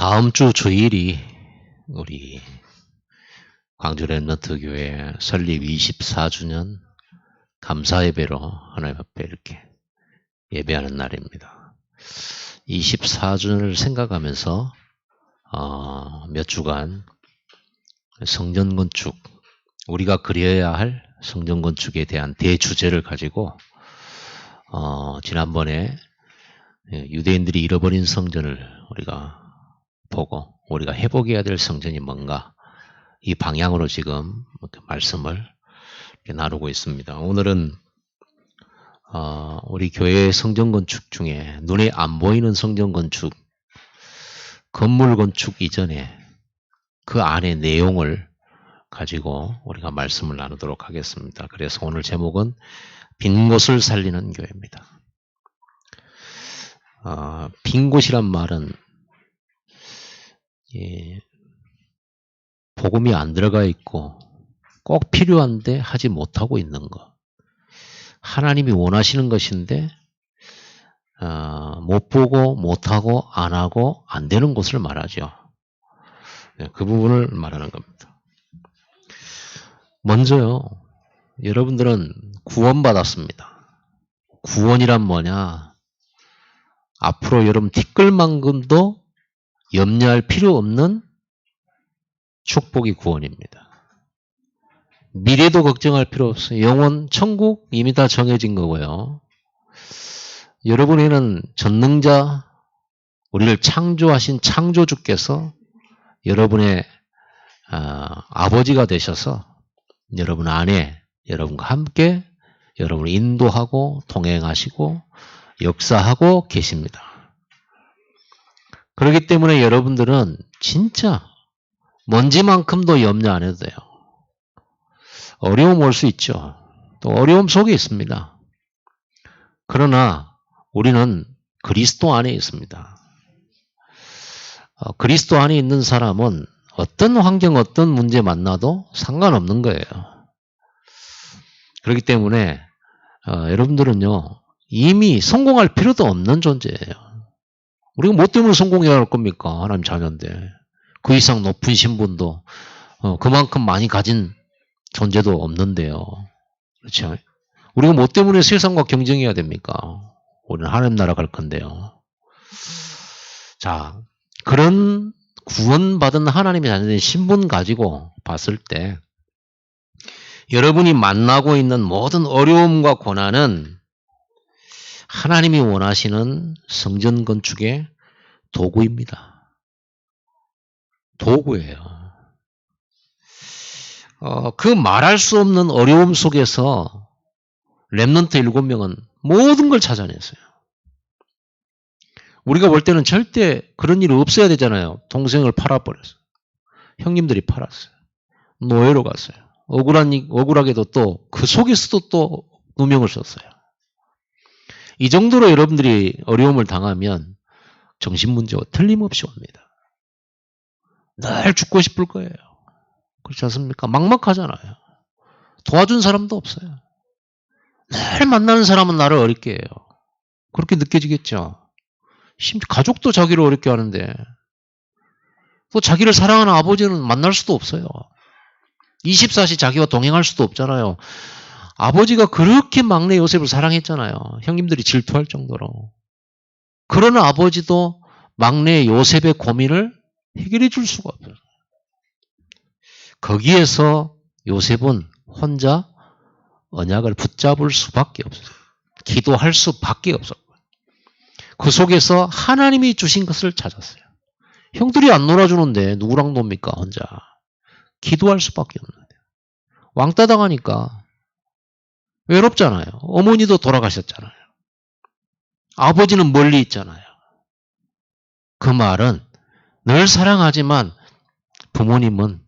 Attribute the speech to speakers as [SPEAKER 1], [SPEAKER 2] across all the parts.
[SPEAKER 1] 다음 주 주일이 우리 광주 렘넌트 교회 설립 24주년 감사 예배로 하나님 앞에 이렇게 예배하는 날입니다. 24주년을 생각하면서 몇 주간 성전 건축, 우리가 그려야 할 성전 건축에 대한 대주제를 가지고 지난번에 유대인들이 잃어버린 성전을 우리가 보고 우리가 회복해야 될 성전이 뭔가 이 방향으로 지금 말씀을 나누고 있습니다. 오늘은 우리 교회의 성전 건축 중에 눈에 안 보이는 성전 건축, 건물 건축 이전에 그 안의 내용을 가지고 우리가 말씀을 나누도록 하겠습니다. 그래서 오늘 제목은 빈 곳을 살리는 교회입니다. 빈 곳이란 말은 복음이 안 들어가 있고 꼭 필요한데 하지 못하고 있는 것. 하나님이 원하시는 것인데 못 보고 못하고 안 하고 안 되는 곳을 말하죠. 그 부분을 말하는 겁니다. 먼저요. 여러분들은 구원받았습니다. 구원이란 뭐냐? 앞으로 여러분 티끌만큼도 염려할 필요 없는 축복이 구원입니다. 미래도 걱정할 필요 없어요. 영원, 천국 이미 다 정해진 거고요. 여러분에는 전능자, 우리를 창조하신 창조주께서 여러분의 아버지가 되셔서 여러분 안에 여러분과 함께 여러분을 인도하고 동행하시고 역사하고 계십니다. 그렇기 때문에 여러분들은 진짜 먼지만큼도 염려 안 해도 돼요. 어려움 올 수 있죠. 또 어려움 속에 있습니다. 그러나 우리는 그리스도 안에 있습니다. 그리스도 안에 있는 사람은 어떤 환경, 어떤 문제 만나도 상관없는 거예요. 그렇기 때문에 여러분들은요, 이미 성공할 필요도 없는 존재예요. 우리가 뭐 때문에 성공해야 할 겁니까? 하나님 자녀인데. 그 이상 높은 신분도 그만큼 많이 가진 존재도 없는데요. 그렇죠? 우리가 뭐 때문에 세상과 경쟁해야 됩니까? 우리는 하나님 나라 갈 건데요. 자, 그런 구원받은 하나님의 자녀된 신분 가지고 봤을 때 여러분이 만나고 있는 모든 어려움과 고난은 하나님이 원하시는 성전 건축의 도구입니다. 도구예요. 그 말할 수 없는 어려움 속에서 렘넌트 7명은 모든 걸 찾아냈어요. 우리가 볼 때는 절대 그런 일이 없어야 되잖아요. 동생을 팔아버렸어요. 형님들이 팔았어요. 노예로 갔어요. 억울하게도 또 그 속에서도 또 누명을 썼어요. 이 정도로 여러분들이 어려움을 당하면 정신문제와 틀림없이 옵니다. 늘 죽고 싶을 거예요. 그렇지 않습니까? 막막하잖아요. 도와준 사람도 없어요. 늘 만나는 사람은 나를 어렵게 해요. 그렇게 느껴지겠죠. 심지어 가족도 자기를 어렵게 하는데 또 자기를 사랑하는 아버지는 만날 수도 없어요. 24시 자기와 동행할 수도 없잖아요. 아버지가 그렇게 막내 요셉을 사랑했잖아요. 형님들이 질투할 정도로. 그러나 아버지도 막내 요셉의 고민을 해결해 줄 수가 없어요. 거기에서 요셉은 혼자 언약을 붙잡을 수밖에 없어요. 기도할 수밖에 없어요. 그 속에서 하나님이 주신 것을 찾았어요. 형들이 안 놀아주는데 누구랑 놉니까 혼자. 기도할 수밖에 없는데. 왕따 당하니까 외롭잖아요. 어머니도 돌아가셨잖아요. 아버지는 멀리 있잖아요. 그 말은 늘 사랑하지만 부모님은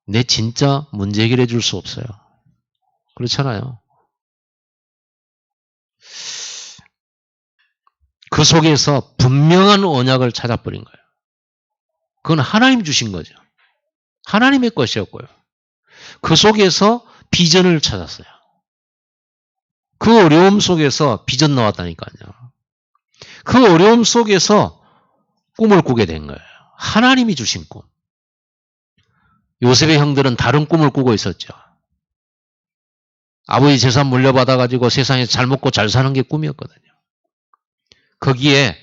[SPEAKER 1] 내 진짜 문제 해결해 줄 수 없어요. 그렇잖아요. 그 속에서 분명한 언약을 찾아버린 거예요. 그건 하나님 주신 거죠. 하나님의 것이었고요. 그 속에서 비전을 찾았어요. 그 어려움 속에서 비전 나왔다니까요. 그 어려움 속에서 꿈을 꾸게 된 거예요. 하나님이 주신 꿈. 요셉의 형들은 다른 꿈을 꾸고 있었죠. 아버지 재산 물려받아가지고 세상에서 잘 먹고 잘 사는 게 꿈이었거든요. 거기에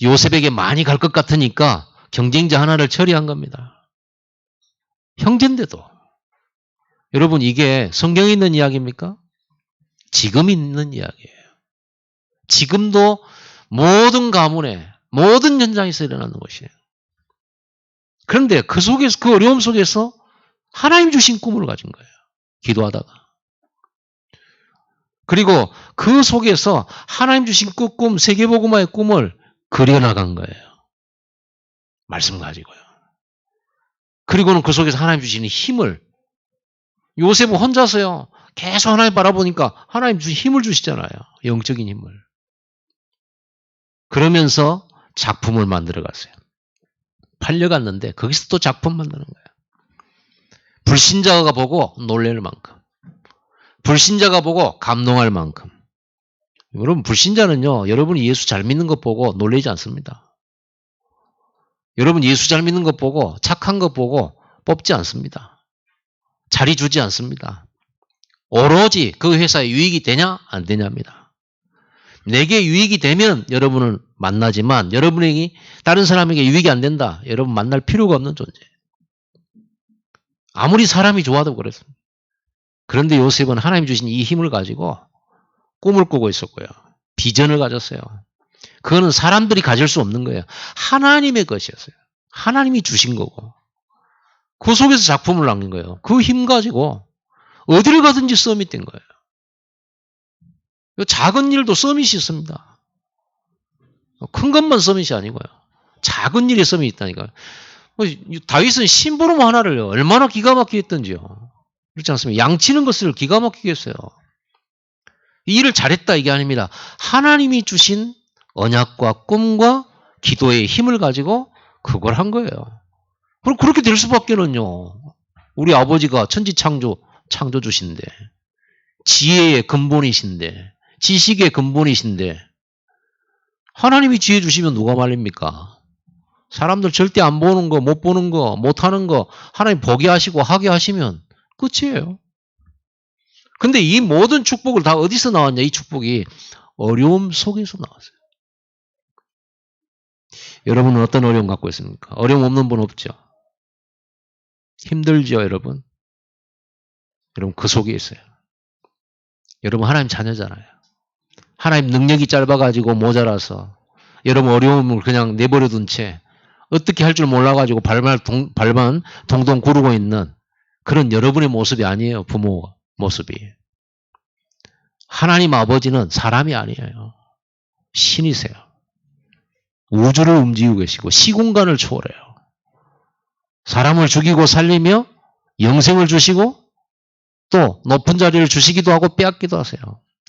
[SPEAKER 1] 요셉에게 많이 갈 것 같으니까 경쟁자 하나를 처리한 겁니다. 형제인데도. 여러분, 이게 성경에 있는 이야기입니까? 지금 있는 이야기예요. 지금도 모든 가문에, 모든 현장에서 일어나는 것이에요. 그런데 그 속에서, 그 어려움 속에서 하나님 주신 꿈을 가진 거예요. 기도하다가. 그리고 그 속에서 하나님 주신 그 꿈, 세계복음화의 꿈을 그려나간 거예요. 말씀 가지고요. 그리고는 그 속에서 하나님 주시는 힘을, 요셉은 혼자서요, 계속 하나님 바라보니까 하나님 주신 힘을 주시잖아요. 영적인 힘을. 그러면서 작품을 만들어 갔어요. 팔려갔는데 거기서 또 작품 만드는 거예요. 불신자가 보고 놀랄 만큼. 불신자가 보고 감동할 만큼. 여러분, 불신자는요, 여러분이 예수 잘 믿는 것 보고 놀라지 않습니다. 여러분 예수 잘 믿는 것 보고 착한 것 보고 뽑지 않습니다. 자리 주지 않습니다. 오로지 그 회사에 유익이 되냐 안 되냐입니다. 내게 유익이 되면 여러분은 만나지만 여러분에게 다른 사람에게 유익이 안 된다. 여러분 만날 필요가 없는 존재. 아무리 사람이 좋아도 그렇습니다. 그런데 요셉은 하나님 주신 이 힘을 가지고 꿈을 꾸고 있었고요. 비전을 가졌어요. 그거는 사람들이 가질 수 없는 거예요. 하나님의 것이었어요. 하나님이 주신 거고. 그 속에서 작품을 남긴 거예요. 그 힘 가지고 어디를 가든지 서밋 된 거예요. 작은 일도 서밋이 있습니다. 큰 것만 서밋이 아니고요. 작은 일에 서밋이 있다니까요. 다윗은 심부름 하나를 얼마나 기가 막히게 했던지요. 그렇지 않습니까? 양치는 것을 기가 막히게 했어요. 이 일을 잘했다 이게 아닙니다. 하나님이 주신 언약과 꿈과 기도의 힘을 가지고 그걸 한 거예요. 그럼 그렇게 될 수밖에는요. 우리 아버지가 창조주신데 지혜의 근본이신데 지식의 근본이신데 하나님이 지혜 주시면 누가 말립니까? 사람들 절대 안 보는 거, 못 보는 거, 못하는 거 하나님 보게 하시고 하게 하시면 끝이에요. 근데 이 모든 축복을 다 어디서 나왔냐? 이 축복이 어려움 속에서 나왔어요. 여러분은 어떤 어려움 갖고 있습니까? 어려움 없는 분 없죠? 힘들죠, 여러분? 여러분 그 속에 있어요. 여러분 하나님 자녀잖아요. 하나님 능력이 짧아가지고 모자라서 여러분 어려움을 그냥 내버려둔 채 어떻게 할 줄 몰라가지고 발만 동동 구르고 있는 그런 여러분의 모습이 아니에요. 부모 모습이. 하나님 아버지는 사람이 아니에요. 신이세요. 우주를 움직이고 계시고 시공간을 초월해요. 사람을 죽이고 살리며 영생을 주시고 또 높은 자리를 주시기도 하고 빼앗기도 하세요.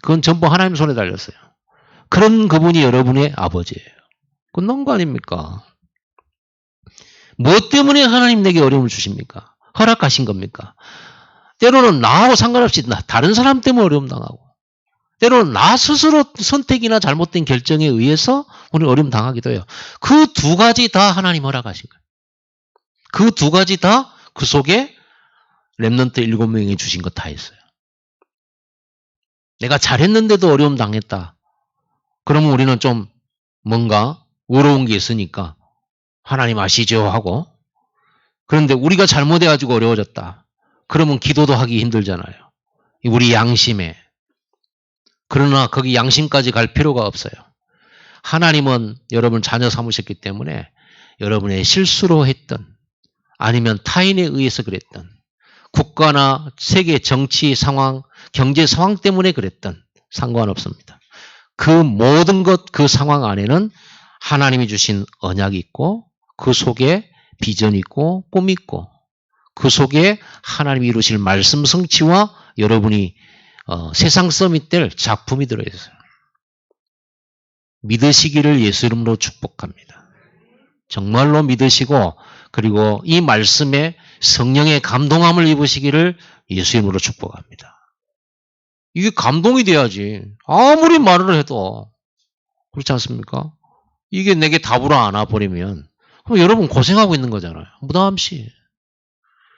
[SPEAKER 1] 그건 전부 하나님 손에 달렸어요. 그런 그분이 여러분의 아버지예요. 끝난 거 아닙니까? 무엇 때문에 하나님 내게 어려움을 주십니까? 허락하신 겁니까? 때로는 나하고 상관없이 다른 사람 때문에 어려움 당하고 때로는 나 스스로 선택이나 잘못된 결정에 의해서 우리 어려움 당하기도 해요. 그 두 가지 다 하나님 허락하신 거예요. 그 두 가지 다 그 속에 렘넌트 7명이 주신 거 다 있어요. 내가 잘했는데도 어려움 당했다. 그러면 우리는 좀 뭔가 어려운 게 있으니까 하나님 아시죠 하고 그런데 우리가 잘못해가지고 어려워졌다. 그러면 기도도 하기 힘들잖아요. 우리 양심에. 그러나 거기 양심까지 갈 필요가 없어요. 하나님은 여러분 자녀 삼으셨기 때문에 여러분의 실수로 했던 아니면 타인에 의해서 그랬던 국가나 세계 정치 상황, 경제 상황 때문에 그랬던 상관없습니다. 그 모든 것, 그 상황 안에는 하나님이 주신 언약이 있고 그 속에 비전이 있고 꿈이 있고 그 속에 하나님이 이루실 말씀 성취와 여러분이 세상 서밋 될 작품이 들어있어요. 믿으시기를 예수 이름으로 축복합니다. 정말로 믿으시고 그리고 이 말씀에 성령의 감동함을 입으시기를 예수 이름으로 축복합니다. 이게 감동이 돼야지. 아무리 말을 해도 그렇지 않습니까? 이게 내게 답으로 안 와버리면 그럼 여러분 고생하고 있는 거잖아요. 무담없이.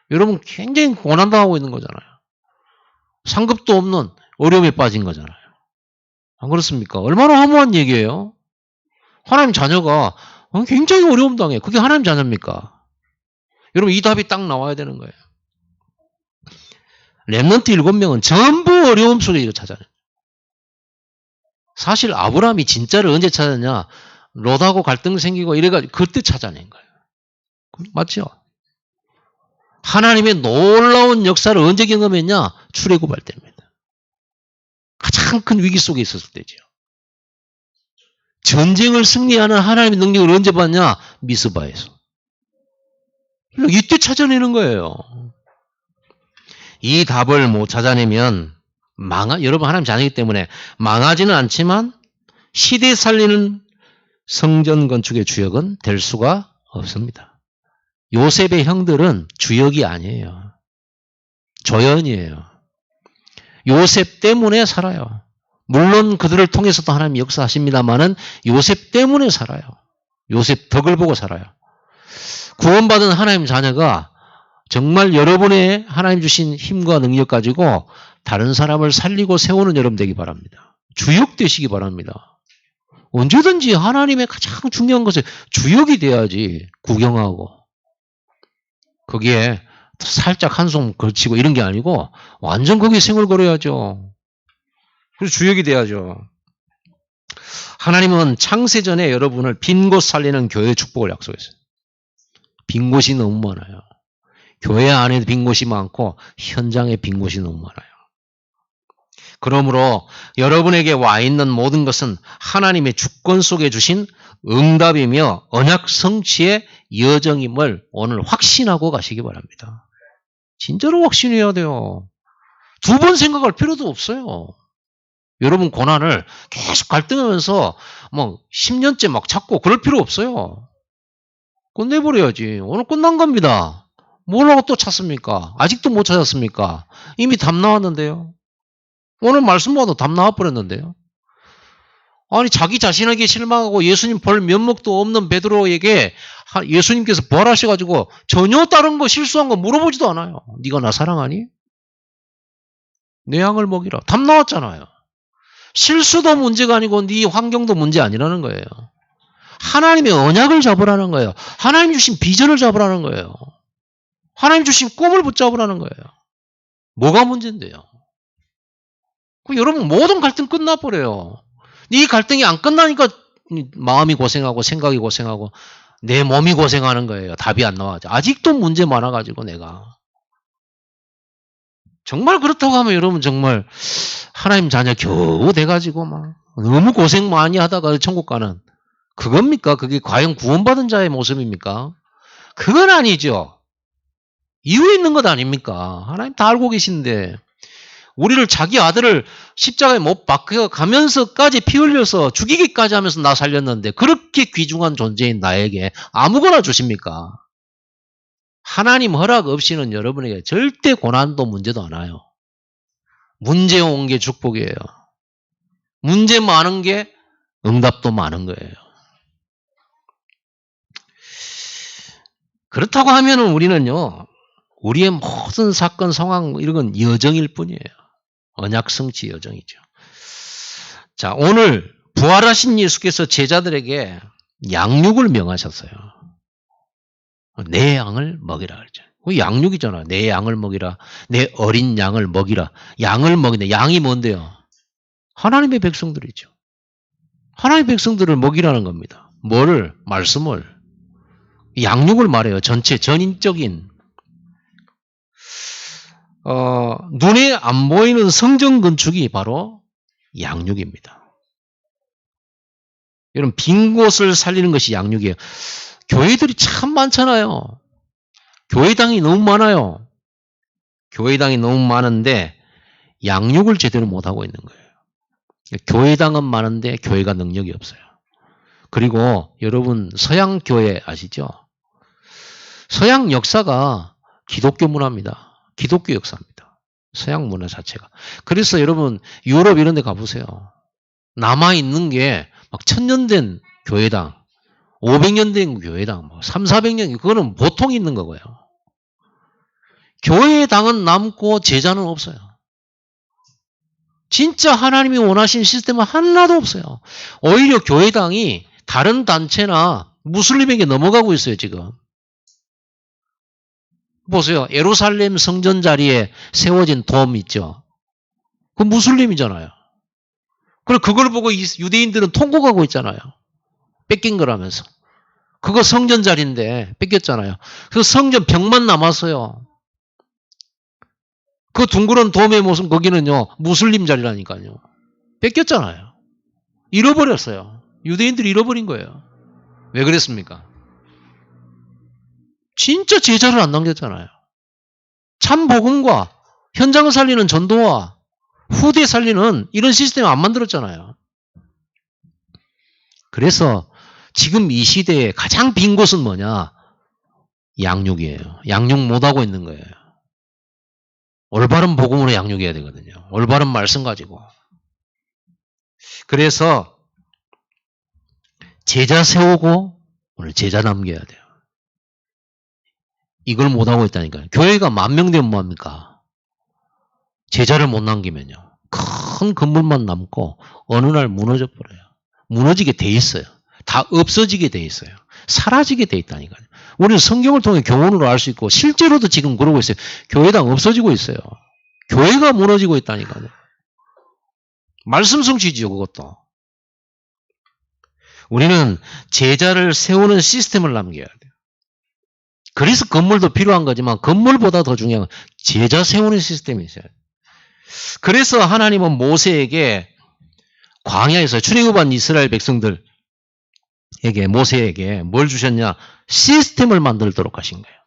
[SPEAKER 1] 여러분 굉장히 고난당하고 있는 거잖아요. 상급도 없는 어려움에 빠진 거잖아요. 안 그렇습니까? 얼마나 허무한 얘기예요. 하나님 자녀가 굉장히 어려움 당해. 그게 하나님 자녀입니까? 여러분 이 답이 딱 나와야 되는 거예요. 렘넌트 7명은 전부 어려움 속에 이거 찾아내요. 사실 아브라함이 진짜를 언제 찾았냐? 롯하고 갈등 생기고 이래가지고 그때 찾아낸 거예요. 맞죠? 하나님의 놀라운 역사를 언제 경험했냐? 출애굽할 때입니다. 가장 큰 위기 속에 있었을 때죠. 전쟁을 승리하는 하나님의 능력을 언제 봤냐? 미스바에서. 이때 찾아내는 거예요. 이 답을 못 찾아내면 여러분 하나님 자녀이기 때문에 망하지는 않지만 시대 살리는 성전 건축의 주역은 될 수가 없습니다. 요셉의 형들은 주역이 아니에요. 조연이에요. 요셉 때문에 살아요. 물론 그들을 통해서도 하나님이 역사하십니다만은 요셉 때문에 살아요. 요셉 덕을 보고 살아요. 구원받은 하나님 자녀가 정말 여러분의 하나님 주신 힘과 능력 가지고 다른 사람을 살리고 세우는 여러분 되기 바랍니다. 주역 되시기 바랍니다. 언제든지 하나님의 가장 중요한 것은 주역이 돼야지 구경하고 거기에 살짝 한숨 걸치고 이런 게 아니고 완전 거기에 생을 걸어야죠. 그래서 주역이 돼야죠. 하나님은 창세전에 여러분을 빈 곳 살리는 교회의 축복을 약속했어요. 빈 곳이 너무 많아요. 교회 안에 빈 곳이 많고 현장에 빈 곳이 너무 많아요. 그러므로 여러분에게 와 있는 모든 것은 하나님의 주권 속에 주신 응답이며 언약 성취의 여정임을 오늘 확신하고 가시기 바랍니다. 진짜로 확신해야 돼요. 두 번 생각할 필요도 없어요. 여러분 고난을 계속 갈등하면서 10년째 막 찾고 그럴 필요 없어요. 끝내버려야지. 오늘 끝난 겁니다. 뭐라고 또 찾습니까? 아직도 못 찾았습니까? 이미 답 나왔는데요. 오늘 말씀 봐도 답 나와버렸는데요. 아니 자기 자신에게 실망하고 예수님 볼 면목도 없는 베드로에게 예수님께서 부활하셔가지고 전혀 다른 거 실수한 거 물어보지도 않아요. 네가 나 사랑하니? 내 양을 먹이라. 답 나왔잖아요. 실수도 문제가 아니고 네 환경도 문제 아니라는 거예요. 하나님의 언약을 잡으라는 거예요. 하나님 주신 비전을 잡으라는 거예요. 하나님 주신 꿈을 붙잡으라는 거예요. 뭐가 문제인데요? 여러분 모든 갈등 끝나버려요. 이 갈등이 안 끝나니까 마음이 고생하고 생각이 고생하고 내 몸이 고생하는 거예요. 답이 안 나와죠. 아직도 문제 많아가지고 내가. 정말 그렇다고 하면 여러분 정말 하나님 자녀 겨우 돼가지고 막 너무 고생 많이 하다가 천국 가는 그겁니까? 그게 과연 구원받은 자의 모습입니까? 그건 아니죠. 이유 있는 것 아닙니까? 하나님 다 알고 계신데 우리를 자기 아들을 십자가에 못 박혀 가면서까지 피 흘려서 죽이기까지 하면서 나 살렸는데 그렇게 귀중한 존재인 나에게 아무거나 주십니까? 하나님 허락 없이는 여러분에게 절대 고난도 문제도 안 와요. 문제 온 게 축복이에요. 문제 많은 게 응답도 많은 거예요. 그렇다고 하면은 우리는요, 우리의 모든 사건, 상황, 이런 건 여정일 뿐이에요. 언약 성취 여정이죠. 자, 오늘 부활하신 예수께서 제자들에게 양육을 명하셨어요. 내 양을 먹이라 그랬죠. 양육이잖아. 내 양을 먹이라. 내 어린 양을 먹이라. 양을 먹이네. 양이 뭔데요? 하나님의 백성들이죠. 하나님의 백성들을 먹이라는 겁니다. 뭐를? 말씀을. 양육을 말해요. 전체 전인적인 눈에 안 보이는 성전 건축이 바로 양육입니다. 여러분 빈 곳을 살리는 것이 양육이에요. 교회들이 참 많잖아요. 교회당이 너무 많아요. 교회당이 너무 많은데 양육을 제대로 못하고 있는 거예요. 교회당은 많은데 교회가 능력이 없어요. 그리고 여러분 서양 교회 아시죠? 서양 역사가 기독교 문화입니다. 기독교 역사입니다. 서양 문화 자체가. 그래서 여러분 유럽 이런 데 가보세요. 남아있는 게 막 천년된 교회당. 500년 된 교회당, 뭐 3, 400년, 그거는 보통 있는 거고요. 교회당은 남고 제자는 없어요. 진짜 하나님이 원하신 시스템은 하나도 없어요. 오히려 교회당이 다른 단체나 무슬림에게 넘어가고 있어요, 지금. 보세요. 예루살렘 성전 자리에 세워진 돔 있죠. 그 무슬림이잖아요. 그리고 그걸 보고 유대인들은 통곡하고 있잖아요. 뺏긴 거라면서. 그거 성전 자리인데 뺏겼잖아요. 그 성전 벽만 남았어요. 그 둥그런 돔의 모습 거기는요. 무슬림 자리라니까요. 뺏겼잖아요. 잃어버렸어요. 유대인들이 잃어버린 거예요. 왜 그랬습니까? 진짜 제자를 안 남겼잖아요. 참 복음과 현장을 살리는 전도와 후대 살리는 이런 시스템을 안 만들었잖아요. 그래서 지금 이 시대에 가장 빈 곳은 뭐냐? 양육이에요. 양육 못하고 있는 거예요. 올바른 복음으로 양육해야 되거든요. 올바른 말씀 가지고. 그래서 제자 세우고 오늘 제자 남겨야 돼요. 이걸 못하고 있다니까요. 교회가 10,000명 되면 뭐합니까? 제자를 못 남기면요. 큰 건물만 남고 어느 날 무너져 버려요. 무너지게 돼 있어요. 다 없어지게 돼 있어요. 사라지게 돼 있다니까요. 우리는 성경을 통해 교훈으로 알 수 있고 실제로도 지금 그러고 있어요. 교회당 없어지고 있어요. 교회가 무너지고 있다니까요. 말씀 성취지요, 그것도. 우리는 제자를 세우는 시스템을 남겨야 돼요. 그래서 건물도 필요한 거지만 건물보다 더 중요한 건 제자 세우는 시스템이 있어요. 그래서 하나님은 모세에게 광야에서 출애굽한 이스라엘 백성들에게 모세에게 뭘 주셨냐? 시스템을 만들도록 하신 거예요.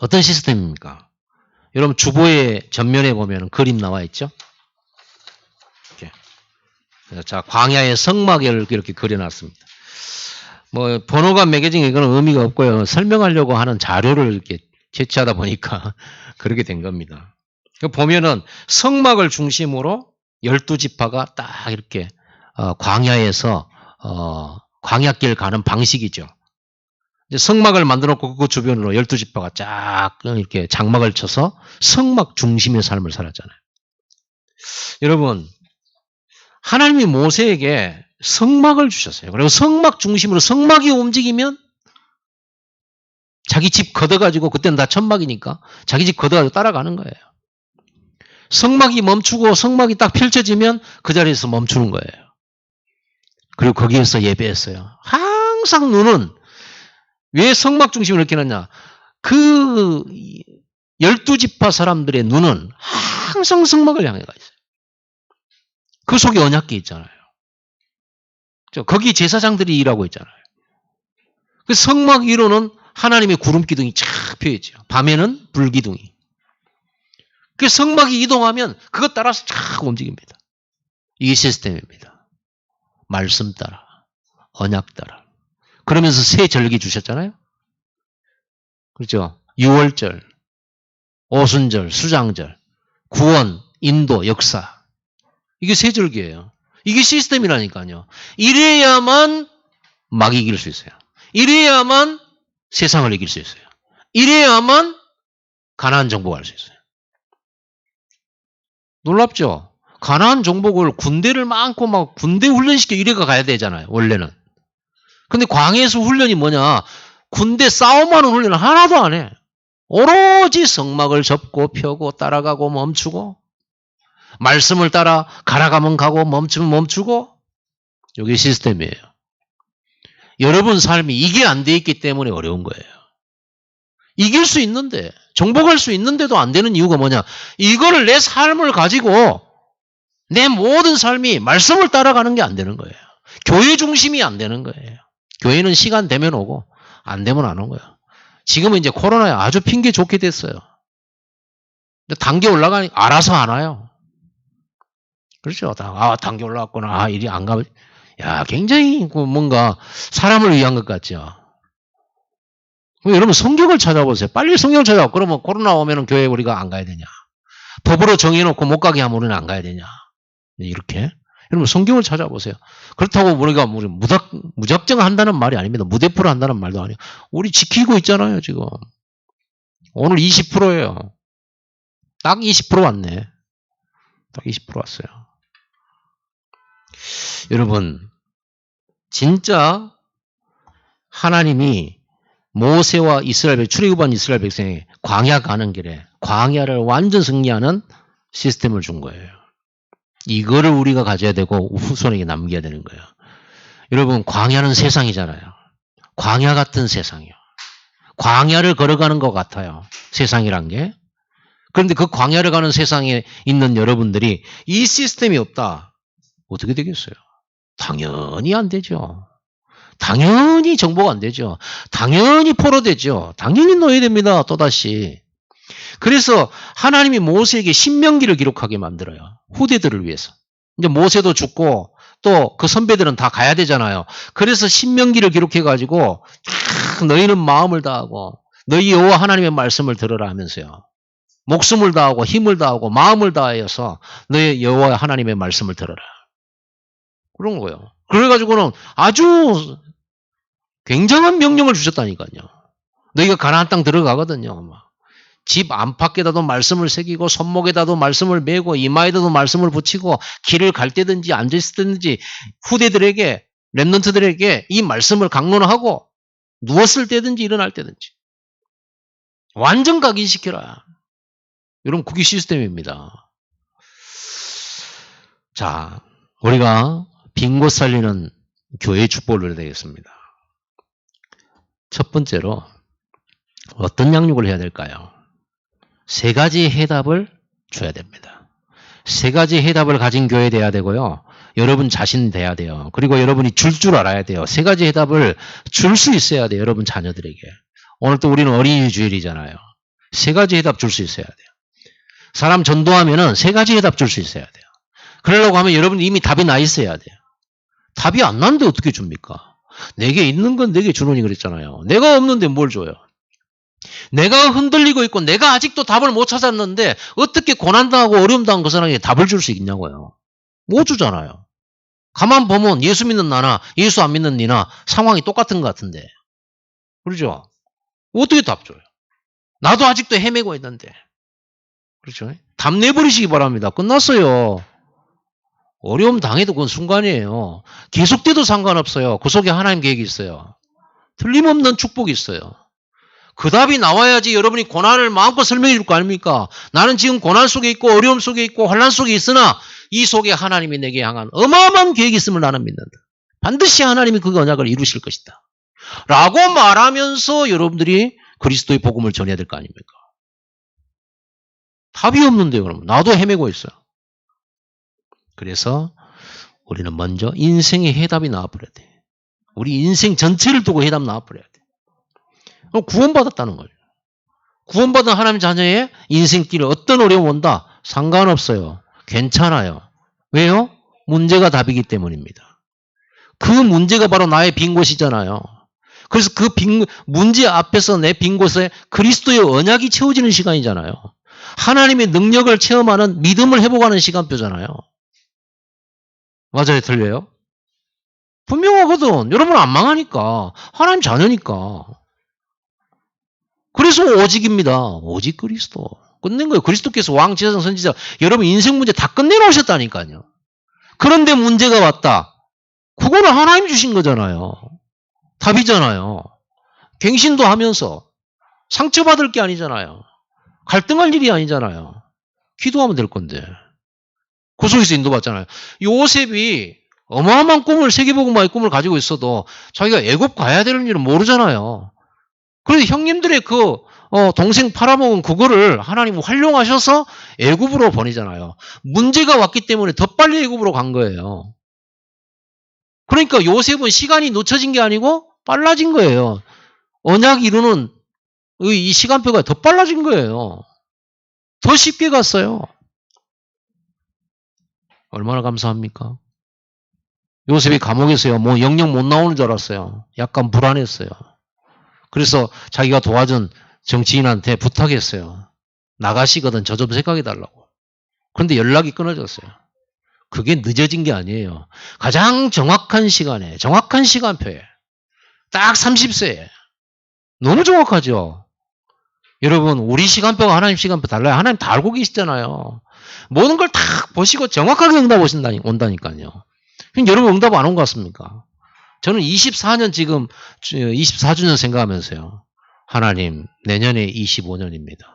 [SPEAKER 1] 어떤 시스템입니까? 여러분 주보의 전면에 보면 그림 나와 있죠? 이렇게. 자, 광야의 성막을 이렇게 그려놨습니다. 뭐 번호가 매겨진 게 이건 의미가 없고요. 설명하려고 하는 자료를 이렇게 채취하다 보니까 그렇게 된 겁니다. 보면은 성막을 중심으로 12지파가 딱 이렇게 광야에서 광야길 가는 방식이죠. 이제 성막을 만들어 놓고 그 주변으로 12지파가 쫙 이렇게 장막을 쳐서 성막 중심의 삶을 살았잖아요. 여러분, 하나님이 모세에게 성막을 주셨어요. 그리고 성막 중심으로 성막이 움직이면 자기 집 걷어가지고 그때는 다 천막이니까 자기 집 걷어가지고 따라가는 거예요. 성막이 멈추고 성막이 딱 펼쳐지면 그 자리에서 멈추는 거예요. 그리고 거기에서 예배했어요. 항상 눈은 왜 성막 중심으로 이렇게 놨냐? 그 12지파 사람들의 눈은 항상 성막을 향해 가 있어요. 그 속에 언약궤 있잖아요. 거기 제사장들이 일하고 있잖아요. 그 성막 위로는 하나님의 구름 기둥이 쫙 펴있죠. 밤에는 불 기둥이. 그 성막이 이동하면 그것 따라서 쫙 움직입니다. 이게 시스템입니다. 말씀 따라, 언약 따라. 그러면서 새 절기 주셨잖아요. 그렇죠? 유월절, 오순절, 수장절, 구원, 인도, 역사. 이게 새 절기예요. 이게 시스템이라니까요. 이래야만 막 이길 수 있어요. 이래야만 세상을 이길 수 있어요. 이래야만 가나안 정복할 수 있어요. 놀랍죠? 가나안 정복을 군대를 많고 막 군대 훈련시켜 이래가 가야 되잖아요. 원래는. 근데 광야에서 훈련이 뭐냐? 군대 싸움하는 훈련을 하나도 안 해. 오로지 성막을 접고 펴고 따라가고 멈추고 말씀을 따라 가라가면 가고 멈추면 멈추고 이게 시스템이에요. 여러분 삶이 이게 안 돼 있기 때문에 어려운 거예요. 이길 수 있는데 정복할 수 있는데도 안 되는 이유가 뭐냐? 이거를 내 삶을 가지고 내 모든 삶이 말씀을 따라가는 게 안 되는 거예요. 교회 중심이 안 되는 거예요. 교회는 시간 되면 오고 안 되면 안 온 거예요. 지금은 이제 코로나에 아주 핑계 좋게 됐어요. 단계 올라가니 알아서 안 와요. 그렇죠. 단계 올라갔구나. 일이 안 가면 야, 굉장히 뭔가 사람을 위한 것 같죠. 여러분 성경을 찾아보세요. 빨리 성경을 찾아보고 그러면 코로나 오면 교회 우리가 안 가야 되냐. 법으로 정해놓고 못 가게 하면 우리는 안 가야 되냐. 이렇게. 여러분 성경을 찾아보세요. 그렇다고 우리가 무작정 한다는 말이 아닙니다. 무대포로 한다는 말도 아니에요. 우리 지키고 있잖아요 지금. 오늘 20%예요. 딱 20% 왔네. 딱 20% 왔어요. 여러분 진짜 하나님이 모세와 이스라엘 출애굽한 이스라엘 백성에게 광야 가는 길에 광야를 완전 승리하는 시스템을 준 거예요. 이거를 우리가 가져야 되고 후손에게 남겨야 되는 거예요. 여러분 광야는 세상이잖아요. 광야 같은 세상이요. 광야를 걸어가는 것 같아요. 세상이란 게. 그런데 그 광야를 가는 세상에 있는 여러분들이 이 시스템이 없다. 어떻게 되겠어요? 당연히 안 되죠. 당연히 정보가 안 되죠. 당연히 포로되죠. 당연히 노예됩니다. 또다시. 그래서 하나님이 모세에게 신명기를 기록하게 만들어요. 후대들을 위해서. 이제 모세도 죽고 또 그 선배들은 다 가야 되잖아요. 그래서 신명기를 기록해가지고 너희는 마음을 다하고 너희 여호와 하나님의 말씀을 들으라 하면서요. 목숨을 다하고 힘을 다하고 마음을 다하여서 너희 여호와 하나님의 말씀을 들으라. 그런 거예요. 그래가지고는 아주 굉장한 명령을 주셨다니까요. 너희가 가나안 땅 들어가거든요. 집 안팎에다도 말씀을 새기고 손목에다도 말씀을 메고 이마에다도 말씀을 붙이고 길을 갈 때든지 앉아있을 때든지 후대들에게 렘넌트들에게 이 말씀을 강론하고 누웠을 때든지 일어날 때든지 완전 각인시켜라. 여러분 그게 시스템입니다. 자, 우리가 빈 곳 살리는 교회의 축복을 누려야 되겠습니다. 첫 번째로 어떤 양육을 해야 될까요? 세 가지 해답을 줘야 됩니다. 세 가지 해답을 가진 교회 돼야 되고요. 여러분 자신 돼야 돼요. 그리고 여러분이 줄 알아야 돼요. 세 가지 해답을 줄 수 있어야 돼요. 여러분 자녀들에게. 오늘 또 우리는 어린이 주일이잖아요. 세 가지 해답 줄 수 있어야 돼요. 사람 전도하면은 세 가지 해답 줄 수 있어야 돼요. 그러려고 하면 여러분 이미 답이 나 있어야 돼요. 답이 안 나는데 어떻게 줍니까? 내게 있는 건 내게 주노니 그랬잖아요. 내가 없는데 뭘 줘요? 내가 흔들리고 있고 내가 아직도 답을 못 찾았는데 어떻게 고난당하고 어려움당한 그 사람에게 답을 줄 수 있냐고요. 못 주잖아요. 가만 보면 예수 믿는 나나 예수 안 믿는 니나 상황이 똑같은 것 같은데. 그렇죠? 어떻게 답 줘요? 나도 아직도 헤매고 있는데. 그렇죠? 답 내버리시기 바랍니다. 끝났어요. 어려움 당해도 그건 순간이에요. 계속돼도 상관없어요. 그 속에 하나님 계획이 있어요. 틀림없는 축복이 있어요. 그 답이 나와야지 여러분이 고난을 마음껏 설명해 줄 거 아닙니까? 나는 지금 고난 속에 있고 어려움 속에 있고 환난 속에 있으나 이 속에 하나님이 내게 향한 어마어마한 계획이 있음을 나는 믿는다. 반드시 하나님이 그 언약을 이루실 것이다. 라고 말하면서 여러분들이 그리스도의 복음을 전해야 될 거 아닙니까? 답이 없는데요, 그러면. 나도 헤매고 있어요. 그래서 우리는 먼저 인생의 해답이 나와버려야 돼. 우리 인생 전체를 두고 해답 나와버려야 돼. 그럼 구원받았다는 거예요. 구원받은 하나님 자녀의 인생길에 어떤 어려움 온다? 상관없어요. 괜찮아요. 왜요? 문제가 답이기 때문입니다. 그 문제가 바로 나의 빈 곳이잖아요. 그래서 그 문제 앞에서 내 빈 곳에 그리스도의 언약이 채워지는 시간이잖아요. 하나님의 능력을 체험하는 믿음을 회복하는 시간표잖아요. 맞아요? 틀려요? 분명하거든. 여러분 안 망하니까. 하나님 자녀니까. 그래서 오직입니다. 오직 그리스도. 끝낸 거예요. 그리스도께서 왕, 제사장, 선지자. 여러분 인생 문제 다 끝내놓으셨다니까요. 그런데 문제가 왔다. 그거는 하나님 주신 거잖아요. 답이잖아요. 갱신도 하면서 상처받을 게 아니잖아요. 갈등할 일이 아니잖아요. 기도하면 될 건데. 그 속에서 인도받잖아요. 요셉이 어마어마한 꿈을 세계복음화의 꿈을 가지고 있어도 자기가 애굽 가야 되는 일은 모르잖아요. 그런데 형님들의 그 동생 팔아먹은 그거를 하나님은 활용하셔서 애굽으로 보내잖아요. 문제가 왔기 때문에 더 빨리 애굽으로 간 거예요. 그러니까 요셉은 시간이 놓쳐진 게 아니고 빨라진 거예요. 언약 이루는 이 시간표가 더 빨라진 거예요. 더 쉽게 갔어요. 얼마나 감사합니까? 요셉이 감옥에서요. 뭐 영영 못 나오는 줄 알았어요. 약간 불안했어요. 그래서 자기가 도와준 정치인한테 부탁했어요. 나가시거든 저 좀 생각해 달라고. 그런데 연락이 끊어졌어요. 그게 늦어진 게 아니에요. 가장 정확한 시간에, 정확한 시간표에, 딱 30세에. 너무 정확하죠? 여러분, 우리 시간표가 하나님 시간표 달라요. 하나님 다 알고 계시잖아요. 모든 걸 다 보시고 정확하게 응답 온다니까요. 여러분 응답 안 온 것 같습니까? 저는 24년 지금 24주년 생각하면서요. 하나님, 내년에 25년입니다.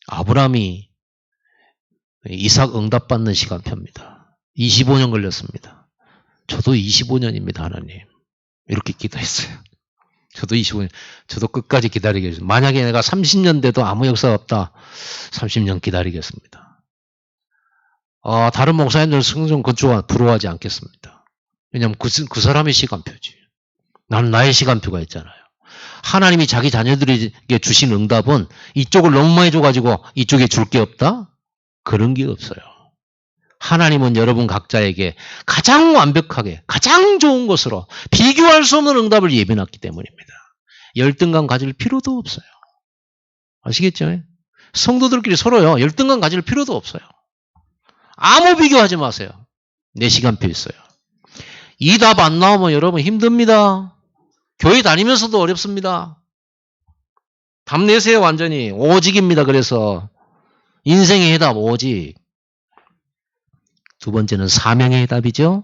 [SPEAKER 1] 아브라함이 이삭 응답받는 시간표입니다. 25년 걸렸습니다. 저도 25년입니다, 하나님. 이렇게 기도했어요. 저도 25년, 저도 끝까지 기다리겠습니다. 만약에 내가 30년 돼도 아무 역사가 없다, 30년 기다리겠습니다. 다른 목사님들 성전 건축 부러워하지 않겠습니다. 왜냐하면 그 사람의 시간표지. 나는 나의 시간표가 있잖아요. 하나님이 자기 자녀들에게 주신 응답은 이쪽을 너무 많이 줘가지고 이쪽에 줄 게 없다? 그런 게 없어요. 하나님은 여러분 각자에게 가장 완벽하게, 가장 좋은 것으로 비교할 수 없는 응답을 예비놨기 때문입니다. 열등감 가질 필요도 없어요. 아시겠죠? 성도들끼리 서로요, 열등감 가질 필요도 없어요. 아무 비교하지 마세요. 내 시간표 있어요. 이 답 안 나오면 여러분 힘듭니다. 교회 다니면서도 어렵습니다. 답 내세요, 완전히. 오직입니다. 그래서 인생의 해답 오직. 두 번째는 사명의 해답이죠.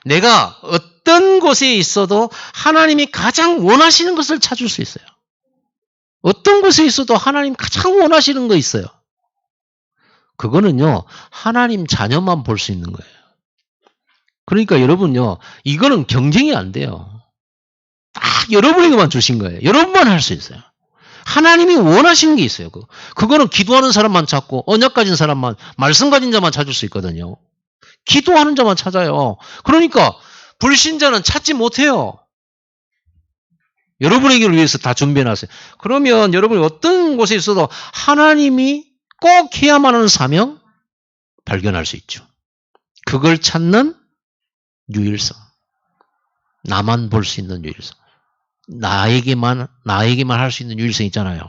[SPEAKER 1] 내가 어떤 곳에 있어도 하나님이 가장 원하시는 것을 찾을 수 있어요. 어떤 곳에 있어도 하나님 가장 원하시는 거 있어요. 그거는요, 하나님 자녀만 볼 수 있는 거예요. 그러니까 여러분요, 이거는 경쟁이 안 돼요. 딱 여러분에게만 주신 거예요. 여러분만 할 수 있어요. 하나님이 원하시는 게 있어요. 그거는 기도하는 사람만 찾고 언약 가진 사람만, 말씀 가진 자만 찾을 수 있거든요. 기도하는 자만 찾아요. 그러니까 불신자는 찾지 못해요. 여러분에게를 위해서 다 준비해놨어요. 그러면 여러분이 어떤 곳에 있어도 하나님이 꼭 해야만 하는 사명 발견할 수 있죠. 그걸 찾는 유일성. 나만 볼 수 있는 유일성. 나에게만 할 수 있는 유일성 있잖아요.